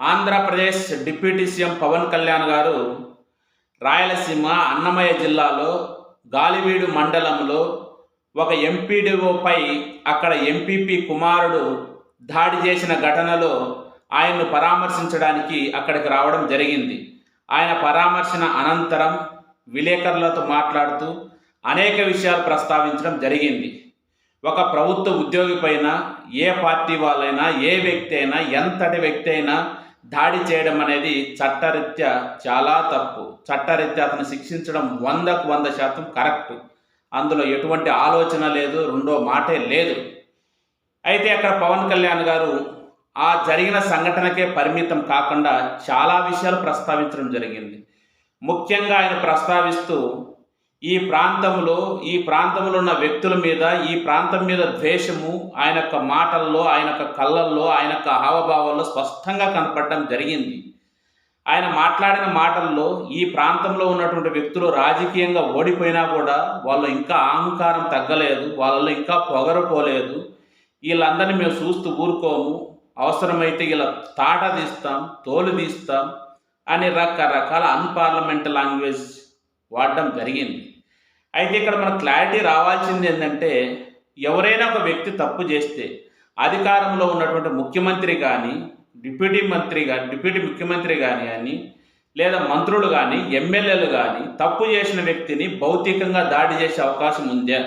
Andhra Pradesh deputy CM Pawan Kalyan గారు రాయలసీమ అన్నమయ్య జిల్లాలో గాలివీడు మండలంలో ఒక ఎంపీడీఓపై అక్కడ ఎంపీపీ కుమారుడు దాడి చేసిన ఘటనలో ఆయన్ను పరామర్శించడానికి అక్కడికి రావడం జరిగింది. ఆయన పరామర్శన అనంతరం విలేకరులతో మాట్లాడుతూ అనేక విషయాలు ప్రస్తావించడం జరిగింది. ఒక ప్రభుత్వ ఉద్యోగి పైన ఏ పార్టీ వాళ్ళైనా, ఏ వ్యక్తి అయినా, ఎంతటి వ్యక్తి అయినా దాడి చేయడం అనేది చట్టరీత్యా చాలా తప్పు. చట్టరీత్యా అతను శిక్షించడం 100% కరెక్ట్. అందులో ఎటువంటి ఆలోచన లేదు, రెండో మాటే లేదు. అయితే అక్కడ పవన్ కళ్యాణ్ గారు ఆ జరిగిన సంఘటనకే పరిమితం కాకుండా చాలా విషయాలు ప్రస్తావించడం జరిగింది. ముఖ్యంగా ఆయన ప్రస్తావిస్తూ ఈ ప్రాంతంలో ఉన్న వ్యక్తుల మీద, ఈ ప్రాంతం మీద ద్వేషము ఆయన యొక్క మాటల్లో, ఆయన యొక్క కళ్ళల్లో, ఆయన యొక్క హావభావాల్లో స్పష్టంగా కనపడడం జరిగింది. ఆయన మాట్లాడిన మాటల్లో ఈ ప్రాంతంలో ఉన్నటువంటి వ్యక్తులు రాజకీయంగా ఓడిపోయినా కూడా వాళ్ళు ఇంకా అహంకారం తగ్గలేదు, వాళ్ళలో ఇంకా పొగరపోలేదు. వీళ్ళందరినీ మేము చూస్తూ ఊరుకోము, అవసరమైతే ఇలా తాట తీస్తాం, తోలు తీస్తాం అని రకరకాల అన్పార్లమెంటల్ లాంగ్వేజ్ వాడడం జరిగింది. అయితే ఇక్కడ మనకు క్లారిటీ రావాల్సింది ఏంటంటే, ఎవరైనా ఒక వ్యక్తి తప్పు చేస్తే అధికారంలో ఉన్నటువంటి ముఖ్యమంత్రి కానీ, డిప్యూటీ ముఖ్యమంత్రి కానీ లేదా మంత్రులు కానీ, ఎమ్మెల్యేలు కానీ తప్పు చేసిన వ్యక్తిని భౌతికంగా దాడి చేసే అవకాశం ఉందా?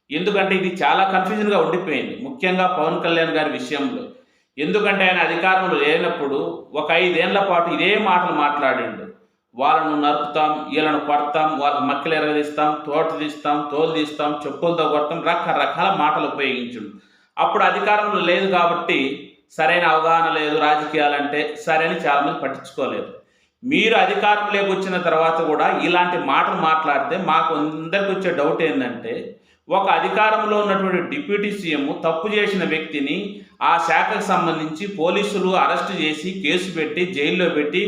ఎందుకంటే ఇది చాలా కన్ఫ్యూజన్గా ఉండిపోయింది, ముఖ్యంగా పవన్ కళ్యాణ్ గారి విషయంలో. ఎందుకంటే ఆయన అధికారంలో లేనప్పుడు ఒక 5 ఏళ్ల పాటు ఇదే మాటలు మాట్లాడిండు. వాళ్ళను నరుకుతాం, వీళ్ళను కొడతాం, వాళ్ళకి మక్కలు ఎరగదీస్తాం, తోట తీస్తాం, తోలు తీస్తాం, చెప్పులతో కొడతాం, రకరకాల మాటలు ఉపయోగించుడు. అప్పుడు అధికారంలో లేదు కాబట్టి సరైన అవగాహన లేదు రాజకీయాలంటే, సరైన చాలామంది పట్టించుకోలేదు. మీరు అధికారంలోకి వచ్చిన తర్వాత కూడా ఇలాంటి మాటలు మాట్లాడితే మాకు అందరికి వచ్చే డౌట్ ఏంటంటే, ఒక అధికారంలో ఉన్నటువంటి డిప్యూటీ సీఎం తప్పు చేసిన వ్యక్తిని ఆ శాఖకు సంబంధించి పోలీసులు అరెస్టు చేసి కేసు పెట్టి జైల్లో పెట్టి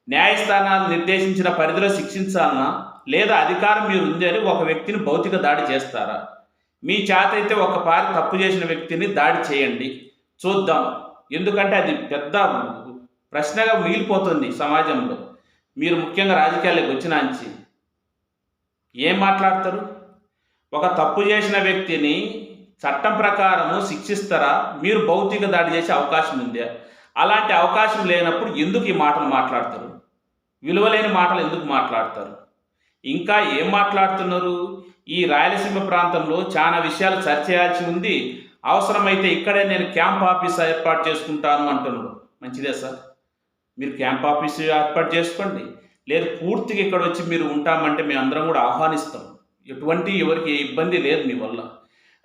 న్యాయస్థానాలు నిర్దేశించిన పరిధిలో శిక్షించాలన్నా, లేదా అధికారం మీరు ఉంది అని ఒక వ్యక్తిని భౌతిక దాడి చేస్తారా? మీ చేత అయితే ఒకసారి తప్పు చేసిన వ్యక్తిని దాడి చేయండి, చూద్దాం. ఎందుకంటే అది పెద్ద ప్రశ్నగా మిగిలిపోతుంది సమాజంలో. మీరు ముఖ్యంగా రాజకీయాల్లోకి వచ్చినాంచి ఏం మాట్లాడతారు? ఒక తప్పు చేసిన వ్యక్తిని చట్టం ప్రకారము శిక్షిస్తారా? మీరు భౌతిక దాడి చేసే అవకాశం ఉందా? అలాంటి అవకాశం లేనప్పుడు ఎందుకు ఈ మాటలు మాట్లాడతారు? విలువలేని మాటలు ఎందుకు మాట్లాడతారు? ఇంకా ఏం మాట్లాడుతున్నారు? ఈ రాయలసీమ ప్రాంతంలో చాలా విషయాలు చర్చ చేయాల్సి ఉంది, అవసరమైతే ఇక్కడే నేను క్యాంప్ ఆఫీస్ ఏర్పాటు చేసుకుంటాను అంటున్నారు. మంచిదే సార్, మీరు క్యాంప్ ఆఫీస్ ఏర్పాటు చేసుకోండి. లేదు పూర్తిగా ఇక్కడ వచ్చి మీరు ఉంటామంటే మేము అందరం కూడా ఆహ్వానిస్తాం. ఎవరికి ఏ ఇబ్బంది లేదు మీ వల్ల.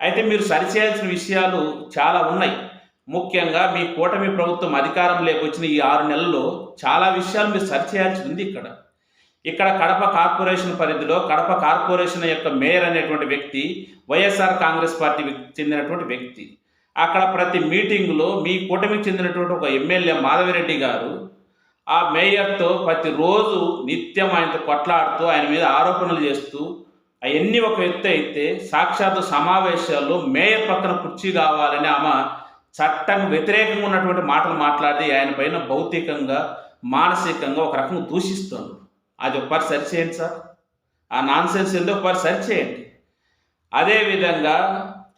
అయితే మీరు సరిచేయాల్సిన విషయాలు చాలా ఉన్నాయి. ముఖ్యంగా మీ కూటమి ప్రభుత్వం అధికారంలోకి వచ్చిన ఈ 6 నెలల్లో చాలా విషయాలు మీరు సరిచేయాల్సి ఉంది. ఇక్కడ కడప కార్పొరేషన్ పరిధిలో కడప కార్పొరేషన్ యొక్క మేయర్ అనేటువంటి వ్యక్తి వైఎస్ఆర్ కాంగ్రెస్ పార్టీకి చెందినటువంటి వ్యక్తి. అక్కడ ప్రతి మీటింగులో మీ కూటమికి చెందినటువంటి ఒక ఎమ్మెల్యే మాధవిరెడ్డి గారు ఆ మేయర్తో ప్రతిరోజు నిత్యం ఆయనతో కొట్లాడుతూ ఆయన మీద ఆరోపణలు చేస్తూ, అవన్నీ ఒక ఎత్తు అయితే సాక్షాత్తు సమావేశాల్లో మేయర్ పక్కన కుర్చీ కావాలని ఆమె చట్టం వ్యతిరేకంగా ఉన్నటువంటి మాటలు మాట్లాడి ఆయన పైన భౌతికంగా, మానసికంగా ఒక రకంగా దూషిస్తుంది. అది ఒకసారి సరిచేయండి సార్. ఆ నాన్సెన్స్ ఎందుకు ఒకసారి సరిచేయండి. అదేవిధంగా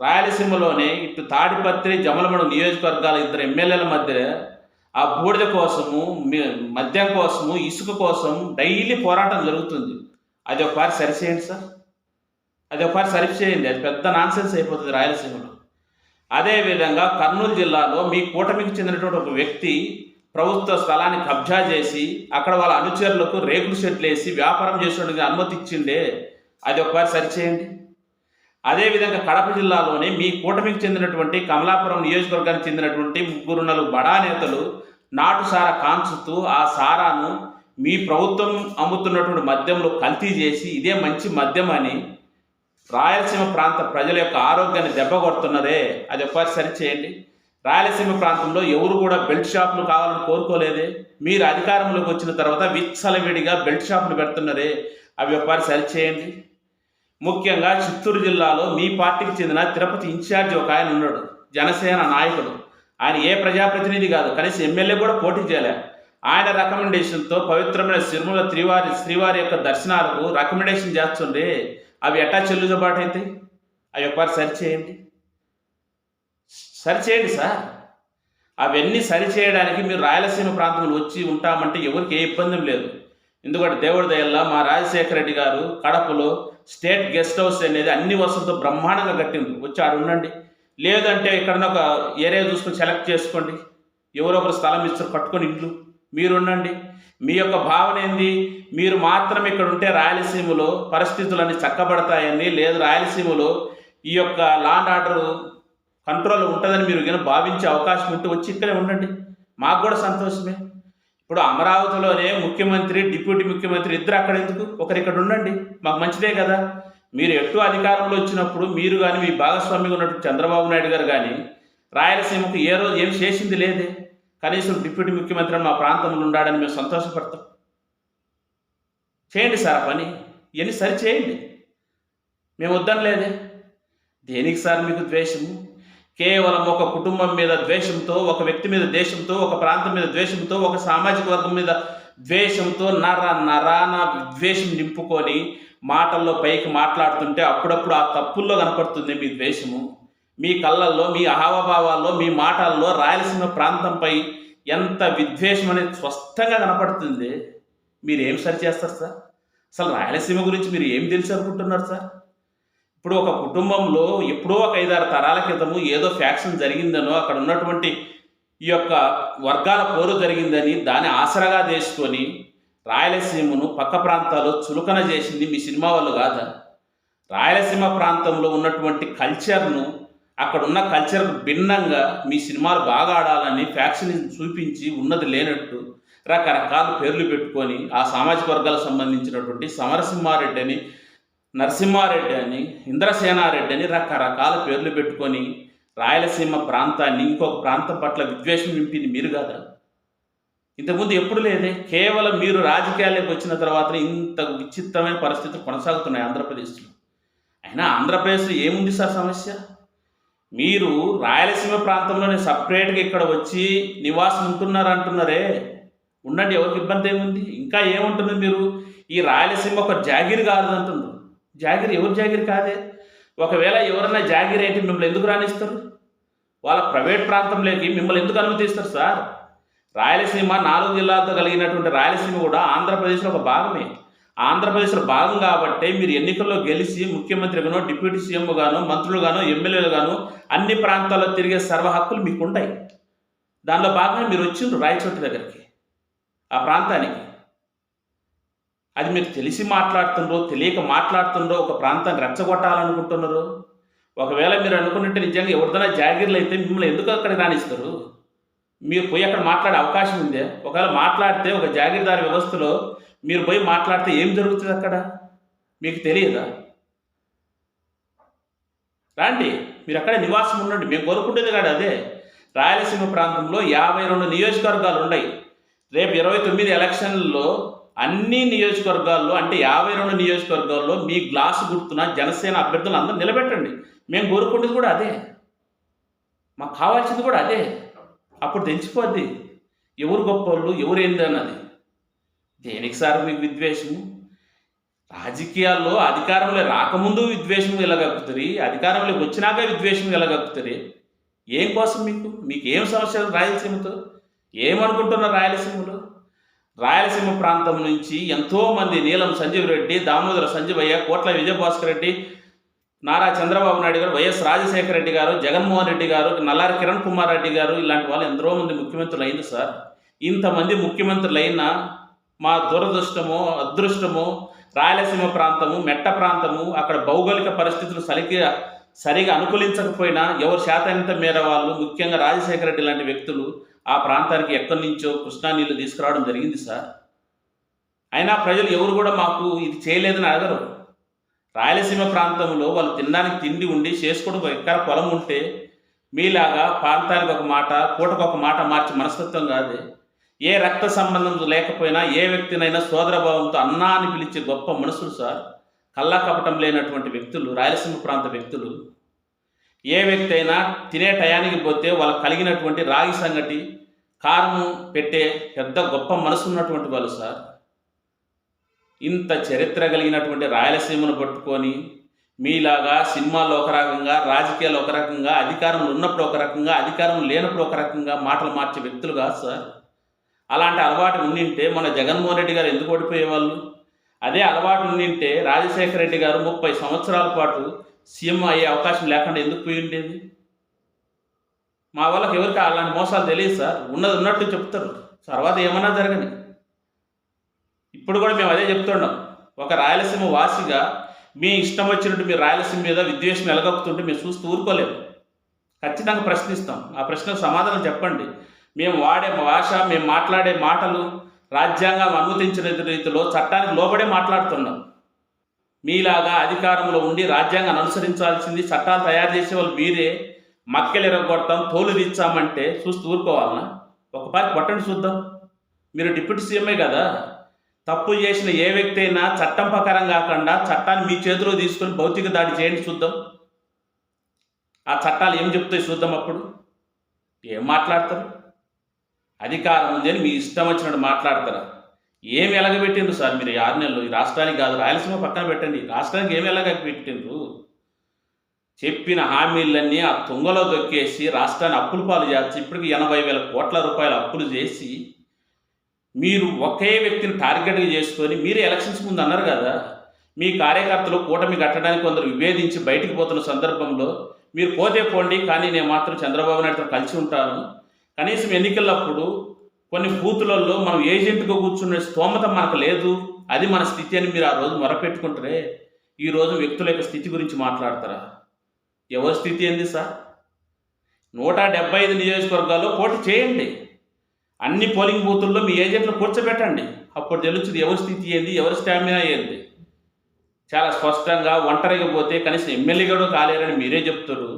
రాయలసీమలోనే ఇటు తాడిపత్రి, జమలమడుగు నియోజకవర్గాల 2 ఎమ్మెల్యేల మధ్య ఆ బూడిద కోసము, మద్యం కోసము, ఇసుక కోసం డైలీ పోరాటం జరుగుతుంది. అది ఒకసారి సరిచేయండి సార్. అది ఒకసారి సరిచేయండి. అది పెద్ద నాన్సెన్స్ అయిపోతుంది రాయలసీమలో. అదేవిధంగా కర్నూలు జిల్లాలో మీ కూటమికి చెందినటువంటి ఒక వ్యక్తి ప్రభుత్వ స్థలాన్ని కబ్జా చేసి అక్కడ వాళ్ళ అనుచరులకు రేకుల షెడ్లు వేసి వ్యాపారం చేసేందుకు అనుమతి ఇచ్చిండే, అది ఒకసారి సరిచేయండి. అదేవిధంగా కడప జిల్లాలోని మీ కూటమికి చెందినటువంటి కమలాపురం నియోజకవర్గానికి చెందినటువంటి 3-4 బడా నేతలు నాటు సారా కాంచుతూ ఆ సారాను మీ ప్రభుత్వం అమ్ముతున్నటువంటి మద్యంలో కల్తీ చేసి ఇదే మంచి మద్యం అని రాయలసీమ ప్రాంత ప్రజల యొక్క ఆరోగ్యాన్ని దెబ్బ కొడుతున్నారే, అది ఒకసారి సరిచేయండి. రాయలసీమ ప్రాంతంలో ఎవరు కూడా బెల్ట్ షాపులు కావాలని కోరుకోలేదే. మీరు అధికారంలోకి వచ్చిన తర్వాత విచ్చలవిడిగా బెల్ట్ షాపులు పెడుతున్నారే, అవి ఒకసారి సరిచేయండి. ముఖ్యంగా చిత్తూరు జిల్లాలో మీ పార్టీకి చెందిన తిరుపతి ఇన్ఛార్జి ఒక ఆయన ఉన్నాడు, జనసేన నాయకుడు. ఆయన ఏ ప్రజాప్రతినిధి కాదు, కనీసం ఎమ్మెల్యే కూడా పోటీ చేయలే. ఆయన రికమెండేషన్తో పవిత్రమైన తిరుమల శ్రీవారి యొక్క దర్శనాలకు రికమెండేషన్ చేస్తుండే అవి ఎట్టా చెల్లుబాటు అవుతాయి? అవి ఒకసారి సరిచేయండి సార్. అవన్నీ సరిచేయడానికి మీరు రాయలసీమ ప్రాంతంలో వచ్చి ఉంటామంటే ఎవరికి ఏ ఇబ్బంది లేదు. ఎందుకంటే దేవుడి దయల్లా మా రాజశేఖర రెడ్డి గారు కడపలో స్టేట్ గెస్ట్ హౌస్ అనేది అన్ని వసతులతో బ్రహ్మాండంగా కట్టింది. వచ్చి ఆడ ఉండండి. లేదంటే ఎక్కడన్నా ఒక ఏరియా చూసుకొని సెలెక్ట్ చేసుకోండి. ఎవరో ఒకరు స్థలం ఇస్తారు, కట్టుకొని ఇంట్లో మీరు ఉండండి. మీ యొక్క భావన ఏంది? మీరు మాత్రం ఇక్కడ ఉంటే రాయలసీమలో పరిస్థితులన్నీ చక్కబడతాయని, లేదు రాయలసీమలో ఈ యొక్క లా అండ్ ఆర్డర్ కంట్రోల్ ఉంటుందని మీరు కనుక భావించే అవకాశం ఉంటే వచ్చి ఇక్కడే ఉండండి. మాకు కూడా సంతోషమే. ఇప్పుడు అమరావతిలోనే ముఖ్యమంత్రి, డిప్యూటీ ముఖ్యమంత్రి ఇద్దరు అక్కడ ఎందుకు? ఒకరు ఇక్కడ ఉండండి, మాకు మంచిదే కదా. మీరు ఎటు అధికారంలో వచ్చినప్పుడు మీరు కానీ మీ భాగస్వామిగా ఉన్నట్టు చంద్రబాబు నాయుడు గారు కానీ రాయలసీమకు ఏ రోజు ఏం చేసింది లేదే. కనీసం డిప్యూటీ ముఖ్యమంత్రి మా ప్రాంతంలో ఉండాలని మేము సంతోషపడతాం. చేయండి సార్ పని, ఇవన్నీ సరి చేయండి, మేము వద్దని లేదే. దేనికి సార్ మీకు ద్వేషము? కేవలం ఒక కుటుంబం మీద ద్వేషంతో, ఒక వ్యక్తి మీద ద్వేషంతో, ఒక ప్రాంతం మీద ద్వేషంతో, ఒక సామాజిక వర్గం మీద ద్వేషంతో నరాన ద్వేషం నింపుకొని మాటల్లో పైకి మాట్లాడుతుంటే అప్పుడప్పుడు ఆ తప్పుల్లో కనపడుతుంది మీ ద్వేషము. మీ కళ్ళల్లో, మీ హావభావాల్లో, మీ మాటల్లో రాయలసీమ ప్రాంతంపై ఎంత విద్వేషం అనేది స్పష్టంగా కనపడుతుంది. మీరు ఏం సరి చేస్తారు సార్? అసలు రాయలసీమ గురించి మీరు ఏం తెలుసు అనుకుంటున్నారు సార్? ఇప్పుడు ఒక కుటుంబంలో ఎప్పుడో ఒక 5-6 తరాల క్రితము ఏదో ఫ్యాక్షన్ జరిగిందనో, అక్కడ ఉన్నటువంటి ఈ యొక్క వర్గాల పోరు జరిగిందని దాన్ని ఆసరాగా చేసుకొని రాయలసీమను పక్క ప్రాంతాల్లో చులకన చేసింది మీ సినిమా వాళ్ళు కాదా? రాయలసీమ ప్రాంతంలో ఉన్నటువంటి కల్చర్ను, అక్కడ ఉన్న కల్చర్కు భిన్నంగా మీ సినిమాలు బాగా ఆడాలని ఫ్యాక్షన్ చూపించి ఉన్నది లేనట్టు రకరకాల పేర్లు పెట్టుకొని ఆ సామాజిక వర్గాలకు సంబంధించినటువంటి సమరసింహారెడ్డి అని, నరసింహారెడ్డి అని, ఇంద్రసేనారెడ్డి అని రకరకాల పేర్లు పెట్టుకొని రాయలసీమ ప్రాంతాన్ని ఇంకొక ప్రాంతం పట్ల విద్వేషం నింపింది మీరు కాదా? ఇంతకుముందు ఎప్పుడు లేదే. కేవలం మీరు రాజకీయాల్లోకి వచ్చిన తర్వాత ఇంత విచిత్రమైన పరిస్థితులు కొనసాగుతున్నాయి ఆంధ్రప్రదేశ్లో. అయినా ఆంధ్రప్రదేశ్లో ఏముంది సార్ సమస్య? మీరు రాయలసీమ ప్రాంతంలోనే సపరేట్గా ఇక్కడ వచ్చి నివాసం ఉంటున్నారు అంటున్నారే, ఉండండి, ఎవరికి ఇబ్బంది ఏముంది? ఇంకా ఏముంటుంది? మీరు ఈ రాయలసీమ ఒక జాగిరి కాదు అంటున్నారు. జాగిరి ఎవరు జాగిరి కాదే. ఒకవేళ ఎవరైనా జాగిరి అయితే మిమ్మల్ని ఎందుకు రాణిస్తారు? వాళ్ళ ప్రైవేట్ ప్రాంతంలోకి మిమ్మల్ని ఎందుకు అనుమతిస్తారు సార్? రాయలసీమ 4 జిల్లాలతో కలిగినటువంటి రాయలసీమ కూడా ఆంధ్రప్రదేశ్లో ఒక భాగమే. ఆంధ్రప్రదేశ్లో భాగం కాబట్టి మీరు ఎన్నికల్లో గెలిచి ముఖ్యమంత్రిగానో, డిప్యూటీ సీఎం గానో, మంత్రులుగానో, ఎమ్మెల్యేలు గానో అన్ని ప్రాంతాల్లో తిరిగే సర్వ హక్కులు మీకు ఉంటాయి. దానిలో భాగంగా మీరు వచ్చిండ్రు రాయచోటి దగ్గరికి, ఆ ప్రాంతానికి. అది మీరు తెలిసి మాట్లాడుతుండ్రో తెలియక మాట్లాడుతుండ్రో, ఒక ప్రాంతాన్ని రెచ్చగొట్టాలనుకుంటున్నారు. ఒకవేళ మీరు అనుకున్నట్టు నిజంగా ఎవరిదైనా జాగీర్లు అయితే మిమ్మల్ని ఎందుకు అక్కడ రాణిస్తారు? మీరు పోయి అక్కడ మాట్లాడే అవకాశం ఉందే? ఒకవేళ మాట్లాడితే ఒక జాగీర్దారి వ్యవస్థలో మీరు పోయి మాట్లాడితే ఏం జరుగుతుంది అక్కడ మీకు తెలియదా? రాండి, మీరు అక్కడే నివాసం ఉండండి. మేము కోరుకుంటేది కాదు అదే. రాయలసీమ ప్రాంతంలో 52 నియోజకవర్గాలు ఉన్నాయి. రేపు 29 ఎలక్షన్లలో అన్ని నియోజకవర్గాల్లో, అంటే 52 నియోజకవర్గాల్లో మీ గ్లాసు గుర్తున జనసేన అభ్యర్థులు అందరూ నిలబెట్టండి. మేము కోరుకునేది కూడా అదే, మాకు కావాల్సింది కూడా అదే. అప్పుడు తెలిసిపోద్ది ఎవరు గొప్పవాళ్ళు, ఎవరు ఏంది అన్నది. దేనికి సార్ మీకు విద్వేషము? రాజకీయాల్లో అధికారంలో రాకముందు విద్వేషం ఎలాగక్కుతుంది, అధికారంలోకి వచ్చినాక విద్వేషం ఎలాగక్కుతుంది? ఏం కోసం మీకు ఏం సమస్యలు రాయలసీమతో? ఏమనుకుంటున్నారు రాయలసీమలో? రాయలసీమ ప్రాంతం నుంచి ఎంతోమంది నీలం సంజీవ్ రెడ్డి, దామోదర సంజీవయ్య, కోట్ల విజయభాస్కర్ రెడ్డి, నారా చంద్రబాబు నాయుడు గారు, వైఎస్ రాజశేఖర రెడ్డి గారు, జగన్మోహన్ రెడ్డి గారు, నల్లారి కిరణ్ కుమార్ రెడ్డి గారు, ఇలాంటి వాళ్ళు ఎందరో మంది ముఖ్యమంత్రులు అయింది సార్. ఇంతమంది ముఖ్యమంత్రులైనా మా దురదృష్టమో అదృష్టమో రాయలసీమ ప్రాంతము మెట్ట ప్రాంతము, అక్కడ భౌగోళిక పరిస్థితులు సరిగా అనుకూలించకపోయినా ఎవరు శాతాన్విత మేర వాళ్ళు, ముఖ్యంగా రాజశేఖర రెడ్డి లాంటి వ్యక్తులు ఆ ప్రాంతానికి ఎక్కడి నుంచో కృష్ణా నీళ్లు తీసుకురావడం జరిగింది సార్. అయినా ప్రజలు ఎవరు కూడా మాకు ఇది చేయలేదని అడగరు. రాయలసీమ ప్రాంతంలో వాళ్ళు తినడానికి తిండి ఉండి చేసుకోవడం ఎక్కడ పొలం ఉంటే మీలాగా ప్రాంతానికి ఒక మాట, పూటకు ఒక మాట మార్చి మనస్తత్వం కాదే. ఏ రక్త సంబంధం లేకపోయినా ఏ వ్యక్తినైనా సోదరభావంతో అన్నా అని పిలిచే గొప్ప మనుషులు సార్. కల్లా కపటం లేనటువంటి వ్యక్తులు రాయలసీమ ప్రాంత వ్యక్తులు. ఏ వ్యక్తి అయినా తినే టయానికి పోతే వాళ్ళకి కలిగినటువంటి రాగి సంగటి కారం పెట్టే పెద్ద గొప్ప మనసు ఉన్నటువంటి వాళ్ళు సార్. ఇంత చరిత్ర కలిగినటువంటి రాయలసీమను పట్టుకొని మీలాగా సినిమాల్లో ఒక రకంగా, రాజకీయాలు ఒక రకంగా, అధికారంలో ఉన్నప్పుడు ఒక రకంగా, అధికారం లేనప్పుడు ఒక రకంగా మాటలు మార్చే వ్యక్తులు కాదు సార్. అలాంటి అలవాటు ఉండింటే మన జగన్మోహన్ రెడ్డి గారు ఎందుకు ఓడిపోయేవాళ్ళు? అదే అలవాటు ఉండింటే రాజశేఖర రెడ్డి గారు 30 సంవత్సరాల పాటు సీఎం అయ్యే అవకాశం లేకుండా ఎందుకు పోయి ఉండేది? మా వాళ్ళకి ఎవరికి అలాంటి మోసాలు తెలియదు సార్. ఉన్నది ఉన్నట్టు చెప్తారు, తర్వాత ఏమన్నా జరగని. ఇప్పుడు కూడా మేము అదే చెప్తున్నాం. ఒక రాయలసీమ వాసిగా మీ ఇష్టం వచ్చినట్టు మీరు రాయలసీమ మీద విద్వేషం ఎలగొక్కుతుంటే మేము చూస్తూ ఊరుకోలేము. ఖచ్చితంగా ప్రశ్నిస్తాం. ఆ ప్రశ్నకు సమాధానం చెప్పండి. మేము వాడే భాష, మేము మాట్లాడే మాటలు రాజ్యాంగం అనుమతించిన రీతిలో చట్టానికి లోబడే మాట్లాడుతున్నాం. మీలాగా అధికారంలో ఉండి రాజ్యాంగాన్ని అనుసరించాల్సింది, చట్టాలు తయారు చేసే వాళ్ళు మీరే. మక్కెలు ఎరగొడతాం, తోలు తీర్చామంటే చూస్తూ ఊరుకోవాలన్నా? ఒకసారి కొట్టండి చూద్దాం. మీరు డిప్యూటీ సీఎంఏ కదా. తప్పు చేసిన ఏ వ్యక్తి అయినా చట్టం ప్రకారం కాకుండా చట్టాన్ని మీ చేతిలో తీసుకొని భౌతిక దాడి చేయండి చూద్దాం. ఆ చట్టాలు ఏం చెప్తాయి చూద్దాం. అప్పుడు ఏం మాట్లాడతారు? అధికారం ఉంది అని మీ ఇష్టం వచ్చినట్టు మాట్లాడతారా? ఏమి ఎలగబెట్టిండ్రు సార్ మీరు 6 నెలలు? ఈ రాష్ట్రానికి కాదు, రాయలసీమ పక్కన పెట్టండి, రాష్ట్రానికి ఏమి ఎలగబెట్టిండ్రు? చెప్పిన హామీలన్నీ ఆ తుంగలో దొక్కేసి రాష్ట్రాన్ని అప్పుల పాలు చేసి ఇప్పటికి 80,000 కోట్ల రూపాయల అప్పులు చేసి మీరు ఒకే వ్యక్తిని టార్గెట్గా చేసుకొని మీరే ఎలక్షన్స్ ముందు అన్నారు కదా, మీ కార్యకర్తలు కూటమి కట్టడానికి కొందరు విభేదించి బయటికి పోతున్న సందర్భంలో మీరు పోతే పోండి, కానీ నేను మాత్రం చంద్రబాబు నాయుడుతో కలిసి ఉంటాను. కనీసం ఎన్నికలప్పుడు కొన్ని బూతులలో మనం ఏజెంట్గా కూర్చునే స్తోమత మనకు లేదు, అది మన స్థితి అని మీరు ఆ రోజు మొరపెట్టుకుంటారే. ఈరోజు వ్యక్తుల యొక్క స్థితి గురించి మాట్లాడతారా? ఎవరి స్థితి ఏంది సార్? 175 నియోజకవర్గాల్లో పోటీ చేయండి. అన్ని పోలింగ్ బూతుల్లో మీ ఏజెంట్లు కూర్చోబెట్టండి. అప్పుడు తెలుస్తుంది ఎవరి స్థితి ఏంది, ఎవరి స్టామినా ఏంది. చాలా స్పష్టంగా ఒంటరిగా పోతే కనీసం ఎమ్మెల్యే కూడా కాలేరని మీరే చెప్తారు.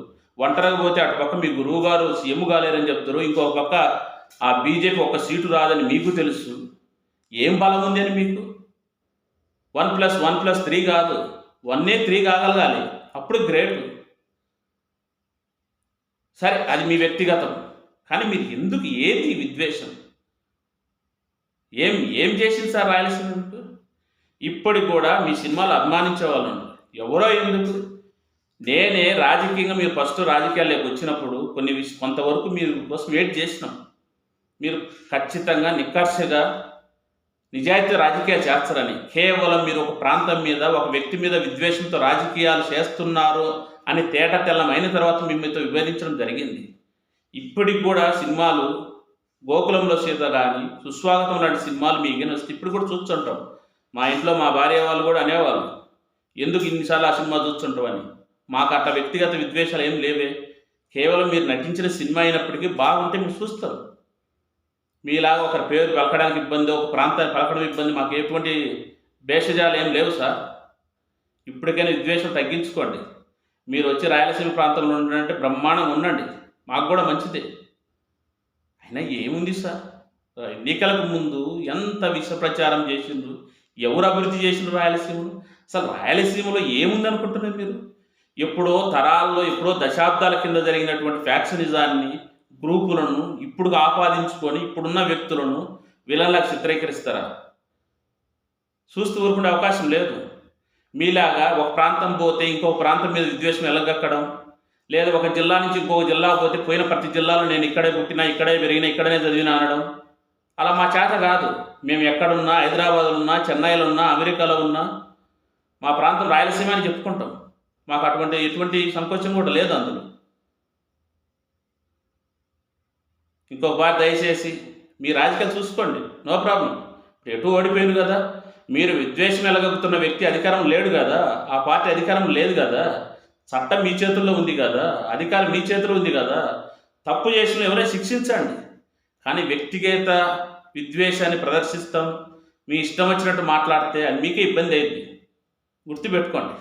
ఒంటరిగా పోతే అటు పక్క మీ గురువు గారు సీఎం కాలేరని చెప్తారు. ఇంకో పక్క ఆ బీజేపీ ఒక్క సీటు రాదని మీకు తెలుసు. ఏం బలం ఉంది అని మీకు? 1+1+3 కాదు, 1ఏ 3 కాగలగాలి, అప్పుడు గ్రేట్. సరే, అది మీ వ్యక్తిగతం. కానీ మీరు ఎందుకు, ఏది విద్వేషం? ఏం చేసింది సార్ రాయలసీమకు? ఇప్పటికి కూడా మీ సినిమాలు అభిమానించే వాళ్ళు ఎవరో ఎందుకు? నేనే రాజకీయంగా, మీరు ఫస్ట్ రాజకీయాల్లోకి వచ్చినప్పుడు కొంతవరకు మీరు కోసం వెయిట్ చేసినాం. మీరు ఖచ్చితంగా నిక్కర్షగా నిజాయితీ రాజకీయాలు చేస్తారని, కేవలం మీరు ఒక ప్రాంతం మీద, ఒక వ్యక్తి మీద విద్వేషంతో రాజకీయాలు చేస్తున్నారు అని తేట తెల్లమైన తర్వాత మీతో విభేదించడం జరిగింది. ఇప్పటికి కూడా సినిమాలు గోకులంలో సీత కానీ, సుస్వాగతం లాంటి సినిమాలు మీ వస్తే ఇప్పుడు కూడా చూస్తుంటాం. మా ఇంట్లో మా భార్య వాళ్ళు కూడా అనేవాళ్ళు, ఎందుకు ఇన్నిసార్లు ఆ సినిమా చూస్తుంటాం అని. మాకు అట్లా వ్యక్తిగత విద్వేషాలు ఏం లేవే. కేవలం మీరు నటించిన సినిమా అయినప్పటికీ బాగుంటే మీరు చూస్తారు. మీలాగా ఒకరి పేరు పలకడానికి ఇబ్బంది, ఒక ప్రాంతాన్ని పలకడం ఇబ్బంది, మాకు ఎటువంటి భేషజాలు ఏం లేవు సార్. ఇప్పటికైనా విద్వేషం తగ్గించుకోండి. మీరు వచ్చి రాయలసీమ ప్రాంతంలో ఉండంటే బ్రహ్మాండంగా ఉండండి, మాకు కూడా మంచిదే. అయినా ఏముంది సార్? ఎన్నికలకు ముందు ఎంత విష ప్రచారం చేసిండ్రు, ఎవరు అభివృద్ధి చేసిండ్రు రాయలసీమను? అసలు రాయలసీమలో ఏముంది అనుకుంటున్నారు మీరు? ఎప్పుడో తరాల్లో, ఎప్పుడో దశాబ్దాల కింద జరిగినటువంటి ఫ్యాక్షనిజాన్ని, గ్రూపులను ఇప్పుడు ఆపాదించుకొని ఇప్పుడున్న వ్యక్తులను విలన్లకు చిత్రీకరిస్తారా? చూస్తూ ఊరుకునే అవకాశం లేదు. మీలాగా ఒక ప్రాంతం పోతే ఇంకొక ప్రాంతం మీద విద్వేషం ఎలగక్కడం, లేదా ఒక జిల్లా నుంచి ఇంకొక జిల్లా పోతే పోయిన ప్రతి జిల్లాలో నేను ఇక్కడే పుట్టినా, ఇక్కడే పెరిగినా, ఇక్కడనే చదివినా అనడం అలా మా చేత కాదు. మేము ఎక్కడున్నా, హైదరాబాద్లో ఉన్నా, చెన్నైలో ఉన్నా, అమెరికాలో ఉన్నా మా ప్రాంతం రాయలసీమ అని చెప్పుకుంటాం. మాకు ఎటువంటి సంకోచం కూడా లేదు అందులో. ఇంకొకసారి దయచేసి మీ రాజకీయాలు చూసుకోండి, నో ప్రాబ్లం. ఎటు ఓడిపోయింది కదా. మీరు విద్వేషం ఎలగొక్కుతున్న వ్యక్తి అధికారం లేడు కదా, ఆ పార్టీ అధికారం లేదు కదా, చట్టం మీ చేతుల్లో ఉంది కదా, అధికారం మీ చేతిలో ఉంది కదా. తప్పు చేసిన ఎవరైనా శిక్షించండి. కానీ వ్యక్తిగత విద్వేషాన్ని ప్రదర్శిస్తాం, మీ ఇష్టం వచ్చినట్టు మాట్లాడితే అది మీకే ఇబ్బంది అయింది. గుర్తుపెట్టుకోండి.